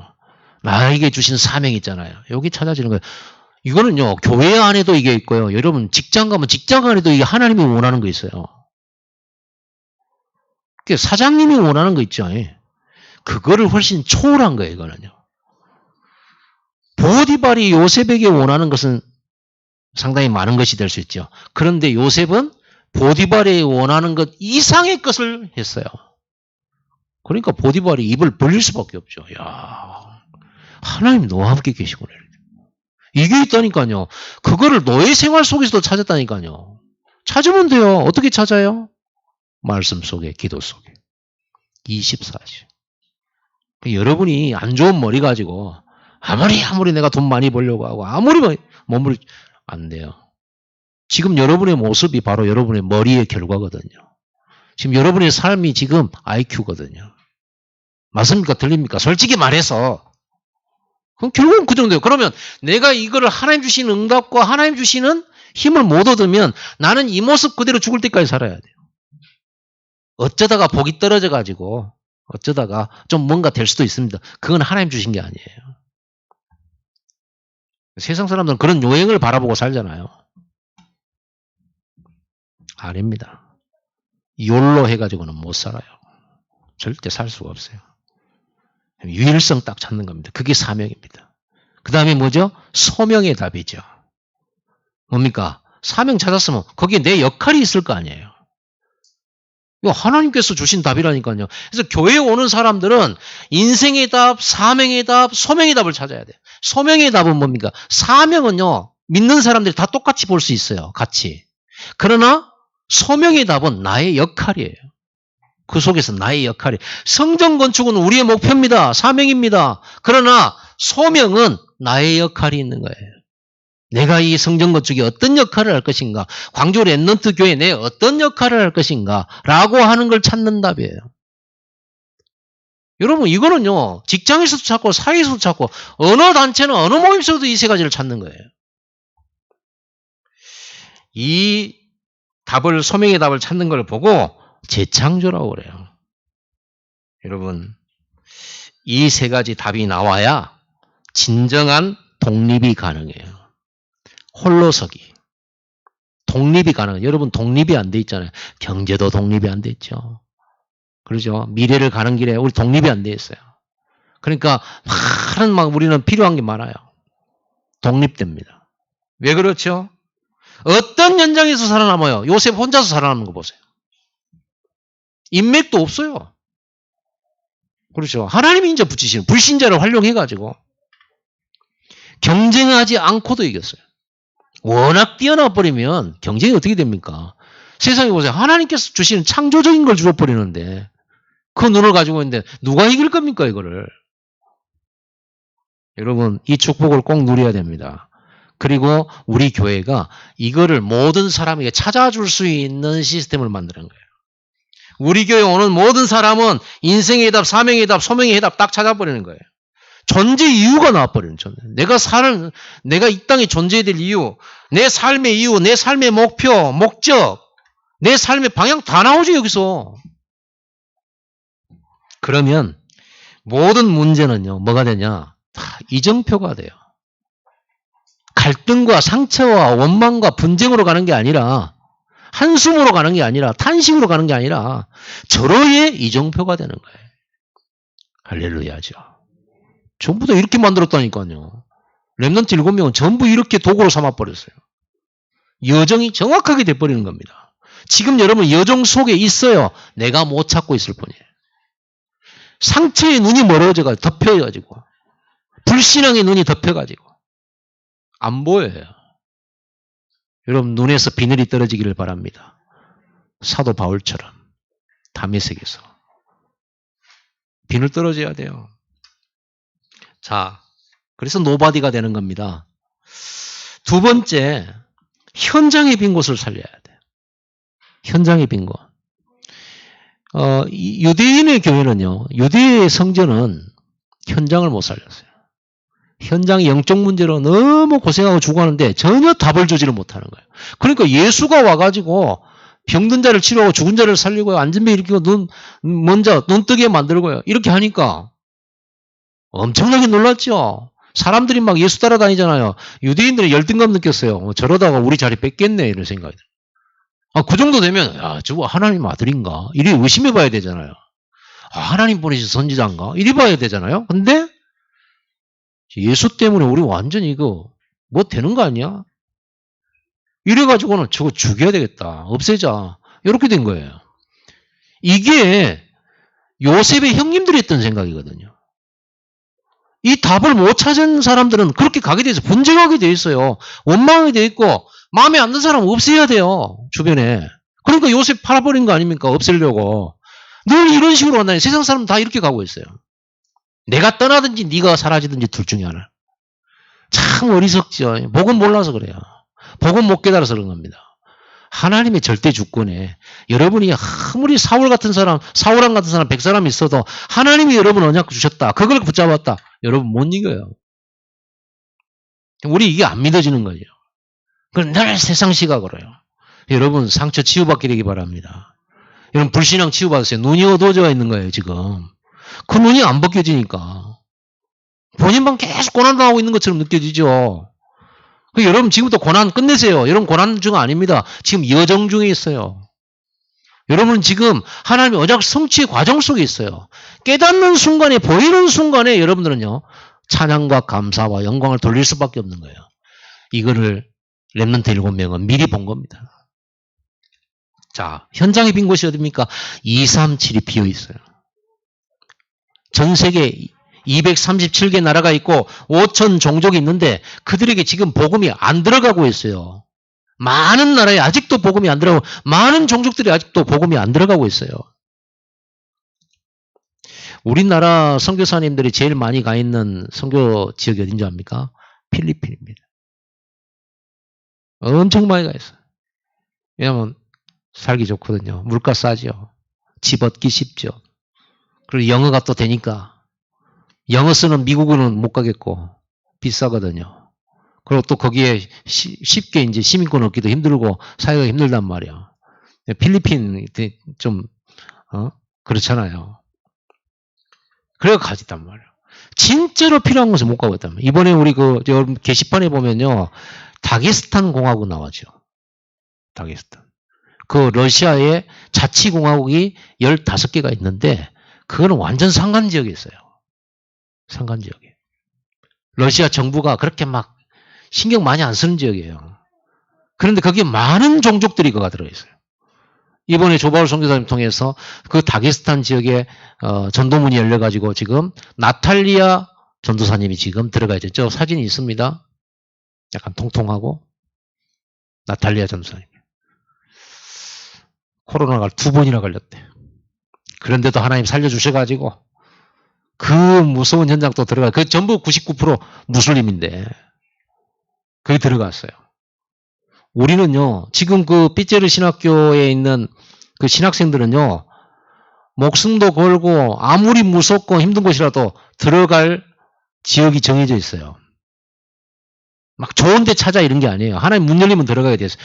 [SPEAKER 1] 나에게 주신 사명 있잖아요. 여기 찾아지는 거예요. 이거는요, 교회 안에도 이게 있고요. 여러분 직장 가면 직장 안에도 이게 하나님이 원하는 거 있어요. 사장님이 원하는 거 있죠. 그거를 훨씬 초월한 거예요, 이거는요. 보디발이 요셉에게 원하는 것은 상당히 많은 것이 될 수 있죠. 그런데 요셉은 보디발이 원하는 것 이상의 것을 했어요. 그러니까 보디발이 입을 벌릴 수밖에 없죠. 야, 하나님 너와 함께 계시구나. 이게 있다니까요. 그거를 너의 생활 속에서도 찾았다니까요. 찾으면 돼요. 어떻게 찾아요? 말씀 속에, 기도 속에. 24시. 여러분이 안 좋은 머리 가지고 아무리 내가 돈 많이 벌려고 하고 아무리 몸을 안 돼요. 지금 여러분의 모습이 바로 여러분의 머리의 결과거든요. 지금 여러분의 삶이 지금 IQ거든요. 맞습니까? 들립니까? 솔직히 말해서. 그럼 결국은 그 정도예요. 그러면 내가 이거를 하나님 주시는 응답과 하나님 주시는 힘을 못 얻으면 나는 이 모습 그대로 죽을 때까지 살아야 돼요. 어쩌다가 복이 떨어져가지고 어쩌다가 좀 뭔가 될 수도 있습니다. 그건 하나님 주신 게 아니에요. 세상 사람들은 그런 요행을 바라보고 살잖아요. 아닙니다. 욜로 해가지고는 못 살아요. 절대 살 수가 없어요. 유일성 딱 찾는 겁니다. 그게 사명입니다. 그 다음에 뭐죠? 소명의 답이죠. 뭡니까? 사명 찾았으면 거기에 내 역할이 있을 거 아니에요. 이거 하나님께서 주신 답이라니까요. 그래서 교회에 오는 사람들은 인생의 답, 사명의 답, 소명의 답을 찾아야 돼요. 소명의 답은 뭡니까? 사명은요, 믿는 사람들이 다 똑같이 볼 수 있어요. 같이. 그러나 소명의 답은 나의 역할이에요. 그 속에서 나의 역할이. 성전 건축은 우리의 목표입니다. 사명입니다. 그러나 소명은 나의 역할이 있는 거예요. 내가 이 성전 건축에 어떤 역할을 할 것인가, 광주 랩넌트 교회에 내 어떤 역할을 할 것인가 라고 하는 걸 찾는 답이에요. 여러분 이거는요, 직장에서도 찾고 사회에서도 찾고 어느 단체는 어느 모임에서도 이 세 가지를 찾는 거예요. 이 답을, 소명의 답을 찾는 걸 보고 재창조라고 그래요. 여러분 이 세 가지 답이 나와야 진정한 독립이 가능해요. 홀로서기. 독립이 가능한. 여러분 독립이 안 돼 있잖아요. 경제도 독립이 안 돼 있죠. 그러죠. 미래를 가는 길에 우리 독립이 안 돼 있어요. 그러니까 막 우리는 필요한 게 많아요. 독립됩니다. 왜 그렇죠? 어떤 현장에서 살아남아요? 요셉 혼자서 살아남는 거 보세요. 인맥도 없어요. 그렇죠. 하나님이 이제 붙이시는 불신자를 활용해가지고 경쟁하지 않고도 이겼어요. 워낙 뛰어나 버리면 경쟁이 어떻게 됩니까? 세상에 보세요. 하나님께서 주시는 창조적인 걸 주어버리는데 그 눈을 가지고 있는데 누가 이길 겁니까 이거를? 여러분 이 축복을 꼭 누려야 됩니다. 그리고 우리 교회가 이거를 모든 사람에게 찾아줄 수 있는 시스템을 만드는 거예요. 우리 교회 오는 모든 사람은 인생의 해답, 사명의 해답, 소명의 해답 딱 찾아버리는 거예요. 존재 이유가 나와버리는 존재. 내가 이 땅에 존재해야 될 이유, 내 삶의 이유, 내 삶의 목표, 목적, 내 삶의 방향 다 나오죠, 여기서. 그러면 모든 문제는요, 뭐가 되냐? 다 이정표가 돼요. 갈등과 상처와 원망과 분쟁으로 가는 게 아니라, 한숨으로 가는 게 아니라, 탄식으로 가는 게 아니라, 절호의 이정표가 되는 거예요. 할렐루야죠. 전부 다 이렇게 만들었다니까요. 렘넌트 7명은 전부 이렇게 도구로 삼아버렸어요. 여정이 정확하게 돼버리는 겁니다. 지금 여러분 여정 속에 있어요. 내가 못 찾고 있을 뿐이에요. 상처의 눈이 멀어져가지고 덮여가지고 불신앙의 눈이 덮여가지고 안 보여요. 여러분 눈에서 비늘이 떨어지기를 바랍니다. 사도 바울처럼 다메섹에서 비늘 떨어져야 돼요. 자, 그래서 노바디가 되는 겁니다. 두 번째, 현장의 빈 곳을 살려야 돼요. 현장의 빈 곳. 유대인의 교회는요, 유대의 성전은 현장을 못 살렸어요. 현장의 영적 문제로 너무 고생하고 죽어가는데 전혀 답을 주지를 못하는 거예요. 그러니까 예수가 와가지고 병든 자를 치료하고 죽은 자를 살리고요, 안진병 일으키고 눈 뜨게 만들고요. 이렇게 하니까 엄청나게 놀랐죠. 사람들이 막 예수 따라다니잖아요. 유대인들이 열등감 느꼈어요. 저러다가 우리 자리 뺏겠네 이런 생각이 들어요. 그 정도 되면 저거 하나님 아들인가? 이리 의심해 봐야 되잖아요. 하나님 보내신 선지자인가? 이리 봐야 되잖아요. 근데 예수 때문에 우리 완전히 이거 뭐 되는 거 아니야? 이래가지고는 저거 죽여야 되겠다. 없애자. 이렇게 된 거예요. 이게 요셉의 형님들이 했던 생각이거든요. 이 답을 못 찾은 사람들은 그렇게 가게 돼 있어요. 분쟁하게 돼 있어요. 원망하게 돼 있고 마음에 안 드는 사람 없애야 돼요. 주변에. 그러니까 요셉 팔아버린 거 아닙니까? 없애려고. 늘 이런 식으로 한다니. 세상 사람은 다 이렇게 가고 있어요. 내가 떠나든지 네가 사라지든지 둘 중에 하나. 참 어리석죠. 복음 몰라서 그래요. 복음 못 깨달아서 그런 겁니다. 하나님의 절대 주권에 여러분이 아무리 사울왕 같은 사람 100사람 있어도 하나님이 여러분 언약 주셨다. 그걸 붙잡았다. 여러분 못 이겨요. 우리 이게 안 믿어지는 거예요. 그건 늘 세상 시각으로요. 여러분 상처 치유받게 되기 바랍니다. 여러분 불신앙 치유받으세요. 눈이 어두워져 있는 거예요 지금. 그 눈이 안 벗겨지니까. 본인만 계속 고난당하고 있는 것처럼 느껴지죠. 여러분 지금부터 고난 끝내세요. 여러분 고난 중 아닙니다. 지금 여정 중에 있어요. 여러분 지금 하나님의 언약 성취의 과정 속에 있어요. 깨닫는 순간에 보이는 순간에 여러분들은요. 찬양과 감사와 영광을 돌릴 수밖에 없는 거예요. 이거를 렘넌트 7명은 미리 본 겁니다. 자, 현장에 빈 곳이 어딥니까? 237이 비어 있어요. 전 세계 237개 나라가 있고 5천 종족이 있는데 그들에게 지금 복음이 안 들어가고 있어요. 많은 나라에 아직도 복음이 안 들어가고 많은 종족들이 아직도 복음이 안 들어가고 있어요. 우리나라 선교사님들이 제일 많이 가 있는 선교 지역이 어딘지 압니까? 필리핀입니다. 엄청 많이 가 있어요. 왜냐하면 살기 좋거든요. 물가 싸죠. 집 얻기 쉽죠. 그리고 영어가 또 되니까 영어 쓰는 미국은 못 가겠고 비싸거든요. 그리고 또 거기에 쉽게 이제 시민권 얻기도 힘들고 사회가 힘들단 말이야. 필리핀 좀 그렇잖아요. 그래서 가지단 말이야. 진짜로 필요한 곳에 못 가고 있다면. 이번에 우리 여러분 게시판에 보면요. 다게스탄 공화국 나왔죠. 다게스탄. 그 러시아의 자치공화국이 15개가 있는데 그거는 완전 산간 지역에 있어요. 산간 지역에. 러시아 정부가 그렇게 막 신경 많이 안 쓰는 지역이에요. 그런데 거기에 많은 종족들이 거가 들어있어요. 이번에 조바울 선교사님 통해서 그 다게스탄 지역에 전도문이 열려가지고 지금 나탈리아 전도사님이 지금 들어가 있죠. 저 사진이 있습니다. 약간 통통하고 나탈리아 전도사님. 코로나가 2번이나 걸렸대. 그런데도 하나님 살려주셔가지고 그 무서운 현장 또 들어가. 그 전부 99% 무슬림인데 거기 들어갔어요. 우리는요, 지금 그 삐제르 신학교에 있는 그 신학생들은요, 목숨도 걸고 아무리 무섭고 힘든 곳이라도 들어갈 지역이 정해져 있어요. 막 좋은 데 찾아 이런 게 아니에요. 하나님 문 열리면 들어가게 돼서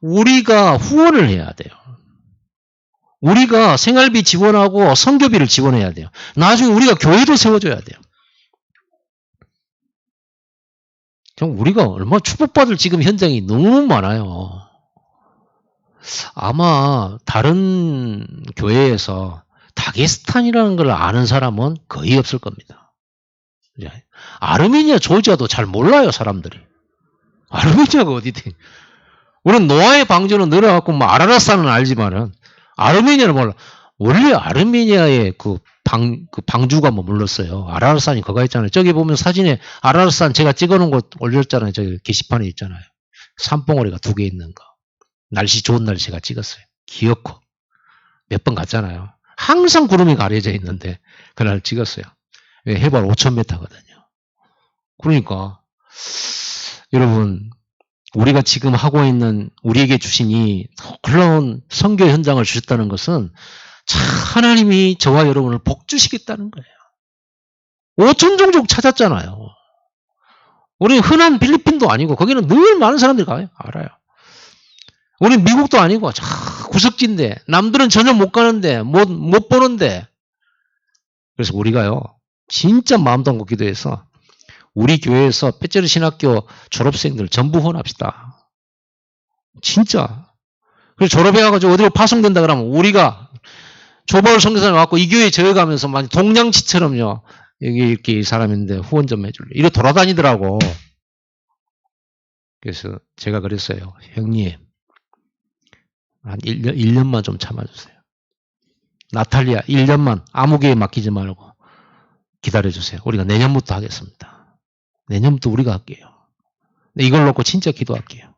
[SPEAKER 1] 우리가 후원을 해야 돼요. 우리가 생활비 지원하고 선교비를 지원해야 돼요. 나중에 우리가 교회도 세워줘야 돼요. 우리가 얼마나 축복받을 지금 현장이 너무 많아요. 아마 다른 교회에서 다게스탄이라는 걸 아는 사람은 거의 없을 겁니다. 아르메니아, 조지아도 잘 몰라요, 사람들이. 아르메니아가 어디든. 우리는 노아의 방주는 늘어갖고 뭐 아라라산은 알지만은 아르메니아를 몰라. 원래 아르메니아의 그 방주가 뭐 물렀어요. 아라라산이 거가 있잖아요. 저기 보면 사진에 아라라산 제가 찍어놓은 거 올렸잖아요. 저기 게시판에 있잖아요. 산봉우리가 2개 있는 거. 날씨 좋은 날 제가 찍었어요. 귀엽고. 몇 번 갔잖아요. 항상 구름이 가려져 있는데 그날 찍었어요. 해발 5,000m거든요. 그러니까 여러분 우리가 지금 하고 있는 우리에게 주신 이 놀라운 선교 현장을 주셨다는 것은 참 하나님이 저와 여러분을 복 주시겠다는 거예요. 5천 종족 찾았잖아요. 우리는 흔한 필리핀도 아니고 거기는 늘 많은 사람들이 가요. 알아요. 우리는 미국도 아니고 구석진데 남들은 전혀 못 가는데 못 보는데 그래서 우리가요 진짜 마음 담고 기도해서 우리 교회에서 삐제르 신학교 졸업생들 전부 후원합시다. 진짜. 그래서 졸업해가지고 어디로 파송된다 그러면 우리가 조바울 선교사님 와갖고 이 교회에 저어가면서 막 동냥치처럼요. 여기 이렇게 이 사람인데 후원 좀 해줄래. 이래 돌아다니더라고. 그래서 제가 그랬어요. 형님. 한 1년만 좀 참아주세요. 나탈리아 1년만 아무 교회 맡기지 말고 기다려주세요. 우리가 내년부터 하겠습니다. 내년부터 우리가 할게요. 이걸 놓고 진짜 기도할게요.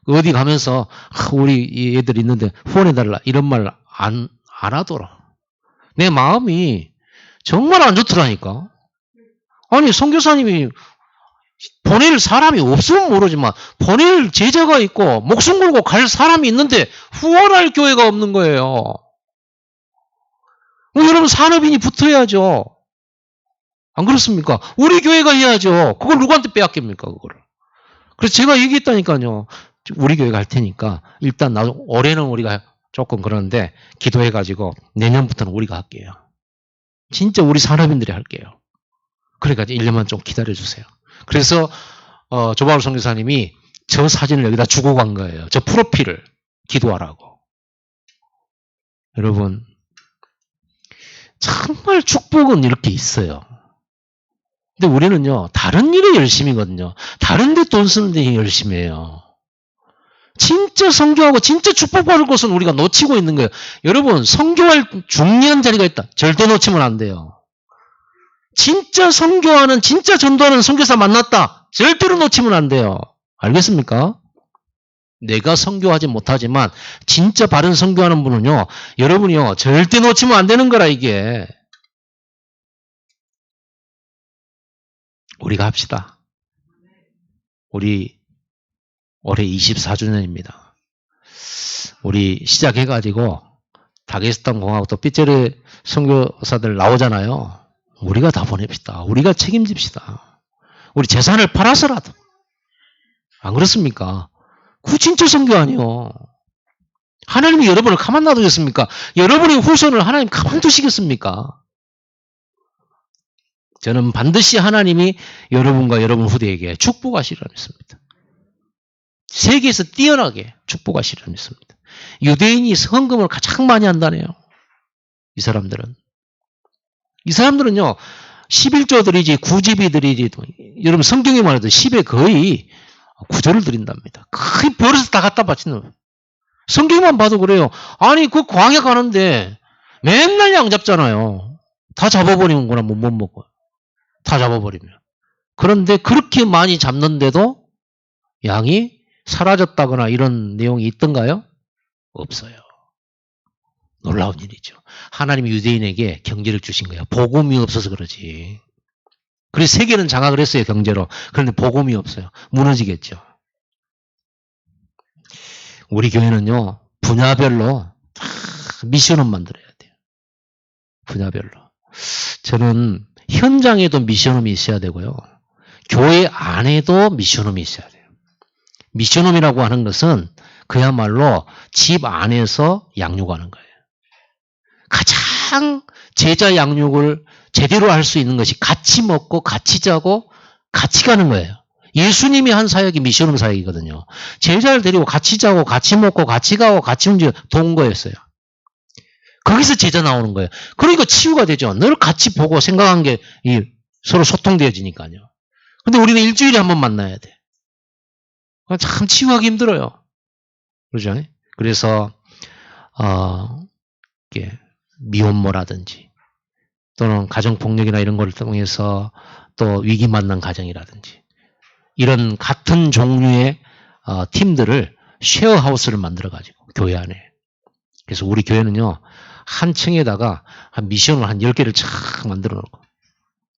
[SPEAKER 1] 어디 가면서 우리 애들 있는데 후원해달라 이런 말 안 하더라. 내 마음이 정말 안 좋더라니까. 아니 선교사님이 보낼 사람이 없으면 모르지만 보낼 제자가 있고 목숨 걸고 갈 사람이 있는데 후원할 교회가 없는 거예요. 여러분 산업인이 붙어야죠. 안 그렇습니까? 우리 교회가 해야죠. 그걸 누구한테 빼앗깁니까 그거를. 그래서 제가 얘기했다니까요. 우리 교회 갈 테니까 일단 올해는 우리가 조금 그러는데 기도해가지고 내년부터는 우리가 할게요. 진짜 우리 산업인들이 할게요. 그래가지고 1년만 좀 기다려주세요. 그래서 조바울 선교사님이 저 사진을 여기다 주고 간 거예요. 저 프로필을 기도하라고. 여러분 정말 축복은 이렇게 있어요. 근데 우리는요 다른 일에 열심이거든요. 다른 데 돈 쓰는 데 열심히 해요. 진짜 선교하고 진짜 축복받을 것은 우리가 놓치고 있는 거예요. 여러분 선교할 중요한 자리가 있다. 절대 놓치면 안 돼요. 진짜 선교하는 진짜 전도하는 선교사 만났다. 절대로 놓치면 안 돼요. 알겠습니까? 내가 선교하지 못하지만 진짜 바른 선교하는 분은요. 여러분이요. 절대 놓치면 안 되는 거라 이게. 우리가 합시다. 우리 올해 24주년입니다. 우리 시작해가지고 다게스탄 공화국 또 삐제르 선교사들 나오잖아요. 우리가 다 보냅시다. 우리가 책임집시다. 우리 재산을 팔아서라도. 안 그렇습니까? 그 진짜 선교 아니요. 하나님이 여러분을 가만 놔두겠습니까? 여러분의 후손을 하나님 가만 두시겠습니까? 저는 반드시 하나님이 여러분과 여러분 후대에게 축복하시리라 믿습니다. 세계에서 뛰어나게 축복하시리라 믿습니다. 유대인이 헌금을 가장 많이 한다네요. 이 사람들은요 11조 드리지 9집이 드리지 여러분 성경에 말해도 10에 거의 9조를 드린답니다. 거의 벌어서 다 갖다 바치는 성경만 봐도 그래요. 아니 그 광야 가는데 맨날 양 잡잖아요. 다 잡아버리면 거나 못 먹어요. 다 잡아버리면. 그런데 그렇게 많이 잡는데도 양이 사라졌다거나 이런 내용이 있던가요? 없어요. 놀라운 일이죠. 하나님이 유대인에게 경제를 주신 거예요. 복음이 없어서 그러지. 그래서 세계는 장악을 했어요. 경제로. 그런데 복음이 없어요. 무너지겠죠. 우리 교회는요. 분야별로 다 미션을 만들어야 돼요. 분야별로. 저는 현장에도 미션홈이 있어야 되고요. 교회 안에도 미션홈이 있어야 돼요. 미션홈이라고 하는 것은 그야말로 집 안에서 양육하는 거예요. 가장 제자 양육을 제대로 할 수 있는 것이 같이 먹고 같이 자고 같이 가는 거예요. 예수님이 한 사역이 미션홈 사역이거든요. 제자를 데리고 같이 자고 같이 먹고 같이 가고 같이 움직여 동거였어요. 거기서 제자 나오는 거예요. 그러니까 치유가 되죠. 늘 같이 보고 생각한 게 서로 소통되어지니까요. 근데 우리는 일주일에 한 번 만나야 돼. 참 치유하기 힘들어요. 그러죠? 그래서 미혼모라든지 또는 가정폭력이나 이런 걸 통해서 또 위기 만난 가정이라든지 이런 같은 종류의 팀들을 쉐어하우스를 만들어가지고 교회 안에. 그래서 우리 교회는요. 한 층에다가 한 미션을 한 10개를 착 만들어 놓고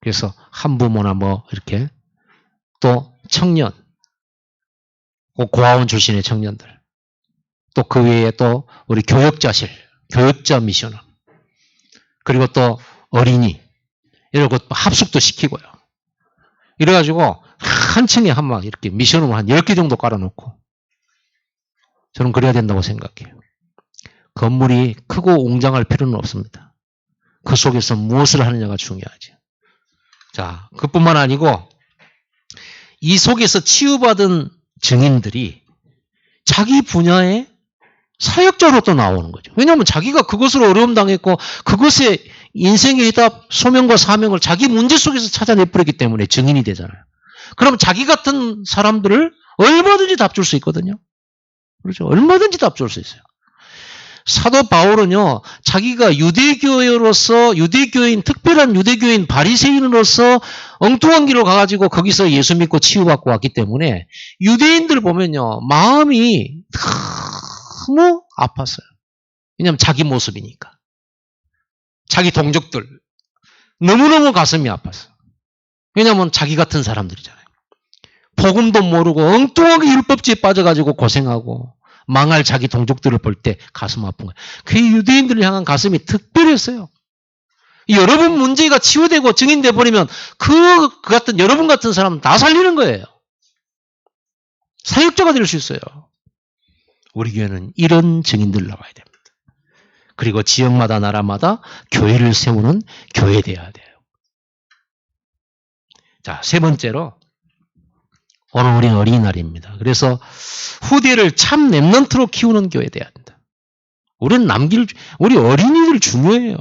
[SPEAKER 1] 그래서 한 부모나 뭐 이렇게 또 청년 고아원 출신의 청년들 또 그 외에 또 우리 교역자실 교역자 미션을 그리고 또 어린이 이런 것 합숙도 시키고요. 이래가지고 한 층에 한 막 이렇게 미션을 한 10개 정도 깔아놓고 저는 그래야 된다고 생각해요. 건물이 크고 웅장할 필요는 없습니다. 그 속에서 무엇을 하느냐가 중요하죠. 자, 그뿐만 아니고 이 속에서 치유받은 증인들이 자기 분야의 사역자로 또 나오는 거죠. 왜냐하면 자기가 그것으로 어려움 당했고 그것에 인생의 해답, 소명과 사명을 자기 문제 속에서 찾아내버렸기 때문에 증인이 되잖아요. 그럼 자기 같은 사람들을 얼마든지 답 줄 수 있거든요. 그렇죠? 얼마든지 답 줄 수 있어요. 사도 바울은요, 자기가 유대교회로서 유대교인, 특별한 유대교인 바리새인으로서 엉뚱한 길로 가가지고 거기서 예수 믿고 치유받고 왔기 때문에 유대인들 보면요, 마음이 너무 아팠어요. 왜냐하면 자기 모습이니까. 자기 동족들. 너무너무 가슴이 아팠어요. 왜냐하면 자기 같은 사람들이잖아요. 복음도 모르고 엉뚱하게 율법주의에 빠져가지고 고생하고 망할 자기 동족들을 볼 때 가슴 아픈 거예요. 그 유대인들을 향한 가슴이 특별했어요. 여러분 문제가 치유되고 증인돼 버리면 그 같은 여러분 같은 사람 다 살리는 거예요. 사역자가 될 수 있어요. 우리 교회는 이런 증인들 나와야 됩니다. 그리고 지역마다 나라마다 교회를 세우는 교회 돼야 돼요. 자, 세 번째로 오늘 우리 어린이날입니다. 그래서 후대를 참 랩런트로 키우는 교회 돼야 된다. 우리 어린이들 중요해요.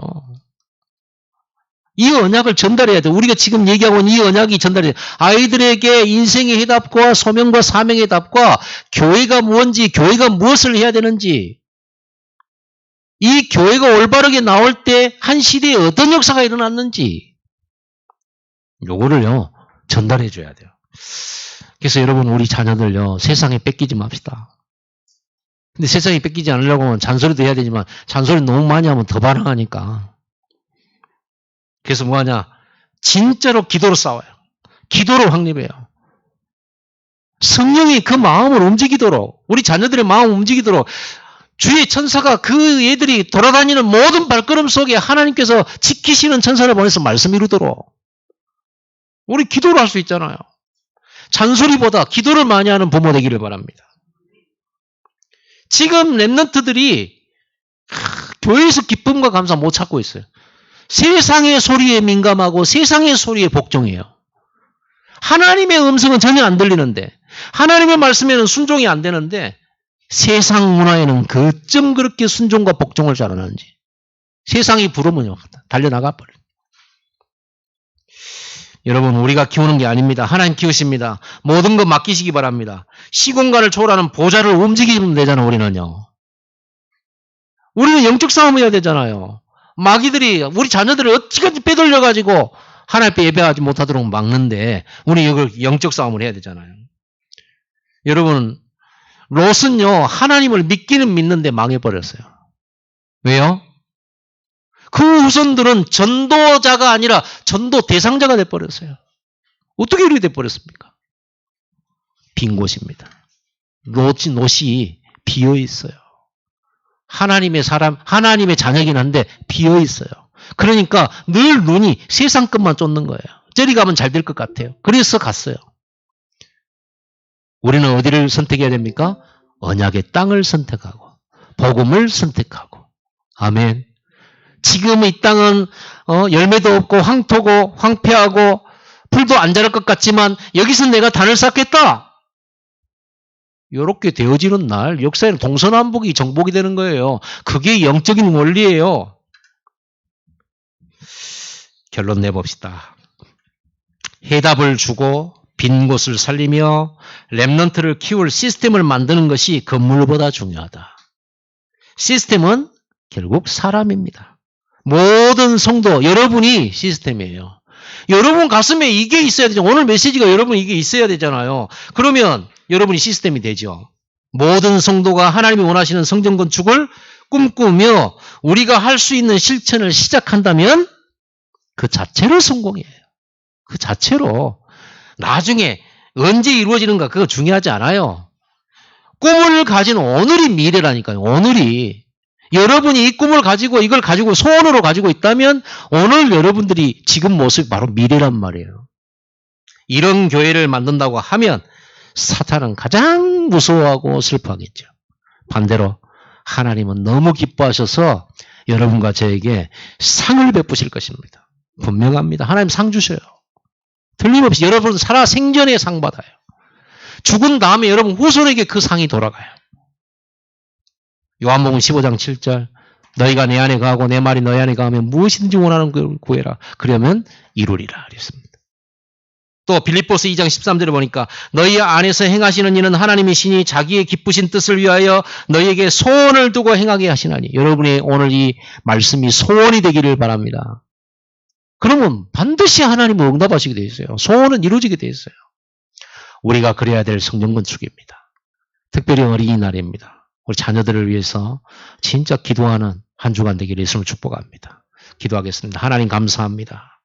[SPEAKER 1] 이 언약을 전달해야 돼. 우리가 지금 얘기하고 있는 이 언약이 전달해야 돼. 아이들에게 인생의 해답과 소명과 사명의 해답과 교회가 뭔지, 교회가 무엇을 해야 되는지, 이 교회가 올바르게 나올 때 한 시대에 어떤 역사가 일어났는지, 요거를요, 전달해 줘야 돼요. 그래서 여러분, 우리 자녀들요, 세상에 뺏기지 맙시다. 근데 세상에 뺏기지 않으려고 하면 잔소리도 해야 되지만, 잔소리 너무 많이 하면 더 반항하니까. 그래서 뭐하냐? 진짜로 기도로 싸워요. 기도로 확립해요. 성령이 그 마음을 움직이도록, 우리 자녀들의 마음을 움직이도록, 주의 천사가 그 애들이 돌아다니는 모든 발걸음 속에 하나님께서 지키시는 천사를 보내서 말씀 이루도록. 우리 기도를 할 수 있잖아요. 잔소리보다 기도를 많이 하는 부모 되기를 바랍니다. 지금 랩런트들이 교회에서 기쁨과 감사 못 찾고 있어요. 세상의 소리에 민감하고 세상의 소리에 복종해요. 하나님의 음성은 전혀 안 들리는데, 하나님의 말씀에는 순종이 안 되는데, 세상 문화에는 그점 그렇게 순종과 복종을 잘하는지. 세상이 부르면요, 달려나가 버려요. 여러분, 우리가 키우는 게 아닙니다. 하나님 키우십니다. 모든 거 맡기시기 바랍니다. 시공간을 초월하는 보좌를 움직이면 되잖아요, 우리는요. 우리는 영적 싸움을 해야 되잖아요. 마귀들이 우리 자녀들을 어찌까지 빼돌려가지고 하나님 앞에 예배하지 못하도록 막는데 우리 이걸 영적 싸움을 해야 되잖아요. 여러분, 롯은요, 하나님을 믿기는 믿는데 망해버렸어요. 왜요? 그 후손들은 전도자가 아니라 전도 대상자가 돼버렸어요. 어떻게 이렇게 돼버렸습니까? 빈 곳입니다. 롯이 비어 있어요. 하나님의 사람, 하나님의 자녀긴 한데 비어 있어요. 그러니까 늘 눈이 세상 것만 쫓는 거예요. 저리 가면 잘 될 것 같아요. 그래서 갔어요. 우리는 어디를 선택해야 됩니까? 언약의 땅을 선택하고 복음을 선택하고. 아멘. 지금 이 땅은 열매도 없고 황토고 황폐하고 풀도 안 자랄 것 같지만 여기서 내가 단을 쌓겠다. 이렇게 되어지는 날 역사에는 동서남북이 정복이 되는 거예요. 그게 영적인 원리예요. 결론 내봅시다. 해답을 주고 빈 곳을 살리며 렘넌트를 키울 시스템을 만드는 것이 건물보다 중요하다. 시스템은 결국 사람입니다. 모든 성도, 여러분이 시스템이에요. 여러분 가슴에 이게 있어야 되죠. 오늘 메시지가 여러분 이게 있어야 되잖아요. 그러면 여러분이 시스템이 되죠. 모든 성도가 하나님이 원하시는 성전 건축을 꿈꾸며 우리가 할 수 있는 실천을 시작한다면 그 자체로 성공이에요. 그 자체로. 나중에 언제 이루어지는가 그거 중요하지 않아요. 꿈을 가진 오늘이 미래라니까요. 오늘이. 여러분이 이 꿈을 가지고 이걸 가지고 소원으로 가지고 있다면 오늘 여러분들이 지금 모습이 바로 미래란 말이에요. 이런 교회를 만든다고 하면 사탄은 가장 무서워하고 슬퍼하겠죠. 반대로 하나님은 너무 기뻐하셔서 여러분과 저에게 상을 베푸실 것입니다. 분명합니다. 하나님 상 주셔요. 틀림없이 여러분 살아 생전에 상 받아요. 죽은 다음에 여러분 후손에게 그 상이 돌아가요. 요한복음 15장 7절 너희가 내 안에 거하고 내 말이 너희 안에 거하면 무엇이든지 원하는 걸 구해라. 그러면 이루리라 그랬습니다. 또 빌립보서 2장 13절에 보니까 너희 안에서 행하시는 이는 하나님의 신이 자기의 기쁘신 뜻을 위하여 너희에게 소원을 두고 행하게 하시나니. 여러분의 오늘 이 말씀이 소원이 되기를 바랍니다. 그러면 반드시 하나님은 응답하시게 되어 있어요. 소원은 이루어지게 되어 있어요. 우리가 그래야 될 성전 건축입니다. 특별히 어린이날입니다. 우리 자녀들을 위해서 진짜 기도하는 한 주간 되기를 예수님을 축복합니다. 기도하겠습니다. 하나님 감사합니다.